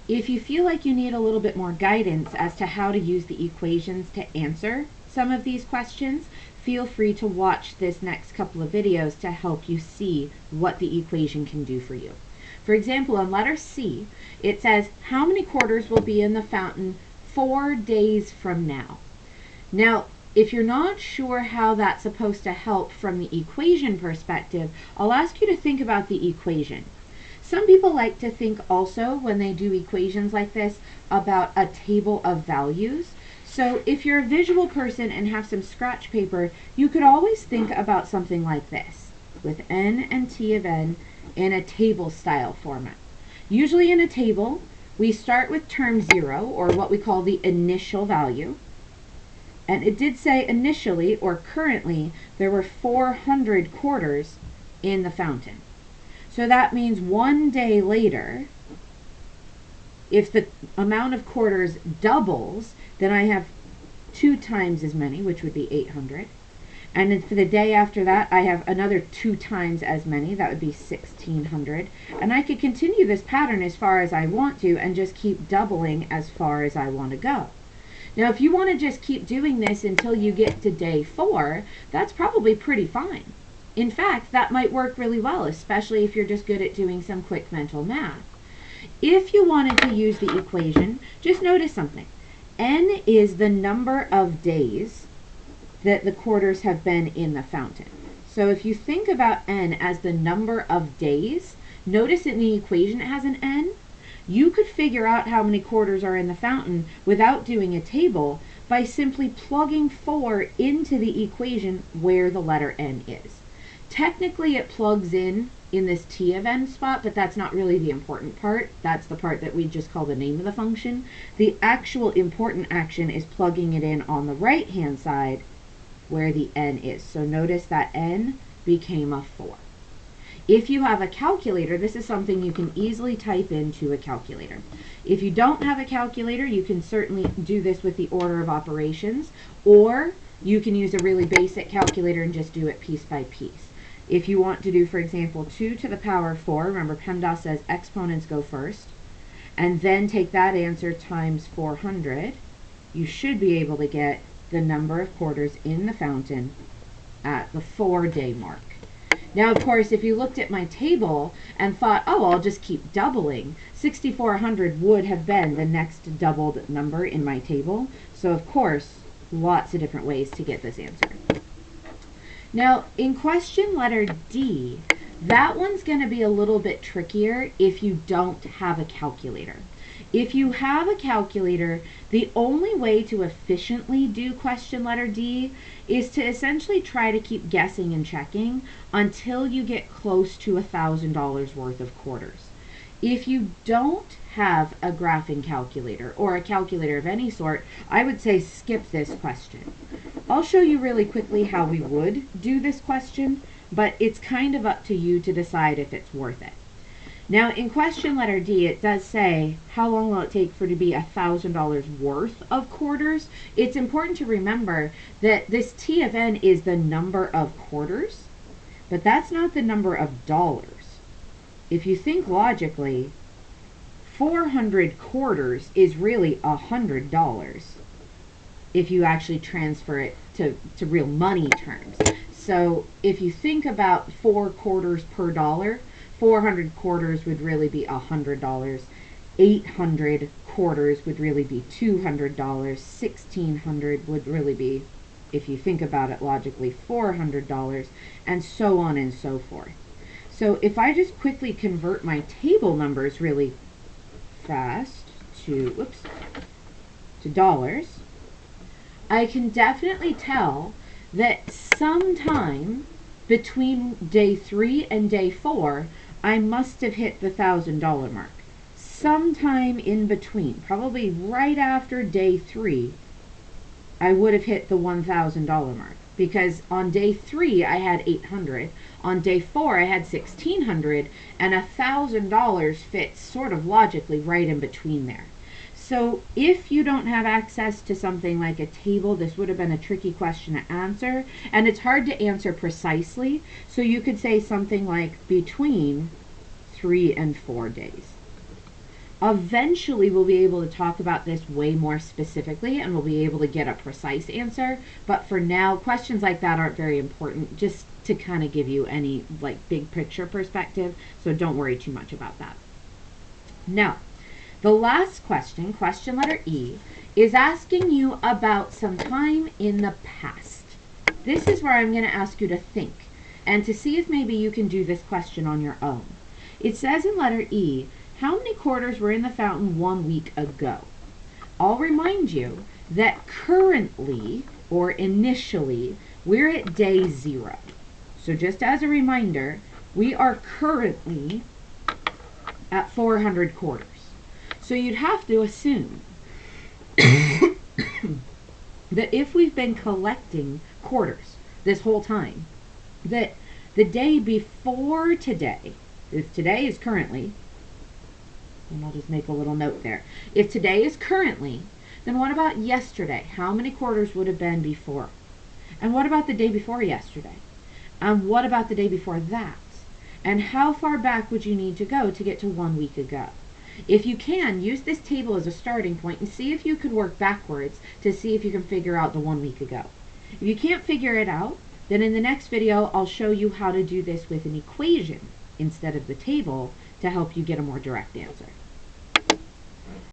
If you feel like you need a little bit more guidance as to how to use the equations to answer some of these questions, feel free to watch this next couple of videos to help you see what the equation can do for you. For example, on letter C, it says, how many quarters will be in the fountain 4 days from now? Now, if you're not sure how that's supposed to help from the equation perspective, I'll ask you to think about the equation. Some people like to think also, when they do equations like this, about a table of values. So if you're a visual person and have some scratch paper, you could always think about something like this, with n and t of n in a table style format. Usually in a table, we start with term 0, or what we call the initial value. And it did say initially, or currently, there were 400 quarters in the fountain. So that means 1 day later, if the amount of quarters doubles, then I have 2 times as many, which would be 800. And then for the day after that, I have another 2 times as many, that would be 1600. And I could continue this pattern as far as I want to and just keep doubling as far as I want to go. Now, if you want to just keep doing this until you get to day 4, that's probably pretty fine. In fact, that might work really well, especially if you're just good at doing some quick mental math. If you wanted to use the equation, just notice something. N is the number of days that the quarters have been in the fountain. So if you think about n as the number of days, notice in the equation it has an n. You could figure out how many quarters are in the fountain without doing a table by simply plugging 4 into the equation where the letter n is. Technically it plugs in this t of n spot, but that's not really the important part. That's the part that we just call the name of the function. The actual important action is plugging it in on the right hand side where the n is. So notice that n became a 4. If you have a calculator, this is something you can easily type into a calculator. If you don't have a calculator, you can certainly do this with the order of operations, or you can use a really basic calculator and just do it piece by piece. If you want to do, for example, 2 to the power 4, remember PEMDAS says exponents go first, and then take that answer times 400, you should be able to get the number of quarters in the fountain at the 4-day mark. Now, of course, if you looked at my table and thought, oh, I'll just keep doubling, 6,400 would have been the next doubled number in my table. So, of course, lots of different ways to get this answer. Now, in question letter D, that one's going to be a little bit trickier if you don't have a calculator. If you have a calculator, the only way to efficiently do question letter D is to essentially try to keep guessing and checking until you get close to $1,000 worth of quarters. If you don't have a graphing calculator or a calculator of any sort, I would say skip this question. I'll show you really quickly how we would do this question, but it's kind of up to you to decide if it's worth it. Now, in question letter D, it does say, how long will it take for it to be $1,000 worth of quarters? It's important to remember that this T of n is the number of quarters, but that's not the number of dollars. If you think logically, 400 quarters is really $100 if you actually transfer it to real money terms. So if you think about 4 quarters per dollar, 400 quarters would really be $100. 800 quarters would really be $200. 1,600 would really be, if you think about it logically, $400, and so on and so forth. So if I just quickly convert my table numbers really fast to dollars, I can definitely tell that sometime between day 3 and day 4, I must have hit the $1,000 mark. Sometime in between, probably right after day 3, I would have hit the $1,000 mark. Because on day 3, I had 800. On day 4, I had 1,600. And $1,000 fits sort of logically right in between there. So if you don't have access to something like a table, this would have been a tricky question to answer, and it's hard to answer precisely, so you could say something like between 3 and 4 days. Eventually, we'll be able to talk about this way more specifically and we'll be able to get a precise answer. But for now, questions like that aren't very important, just to kind of give you any like big picture perspective. So don't worry too much about that. Now, the last question, question letter E, is asking you about some time in the past. This is where I'm going to ask you to think and to see if maybe you can do this question on your own. It says in letter E, how many quarters were in the fountain 1 week ago? I'll remind you that currently, or initially, we're at day 0. So just as a reminder, we are currently at 400 quarters. So you'd have to assume that if we've been collecting quarters this whole time, that the day before today, if today is currently, and I'll just make a little note there. If today is currently, then what about yesterday? How many quarters would have been before? And what about the day before yesterday? And what about the day before that? And how far back would you need to go to get to 1 week ago? If you can, use this table as a starting point and see if you could work backwards to see if you can figure out the 1 week ago. If you can't figure it out, then in the next video, I'll show you how to do this with an equation instead of the table to help you get a more direct answer.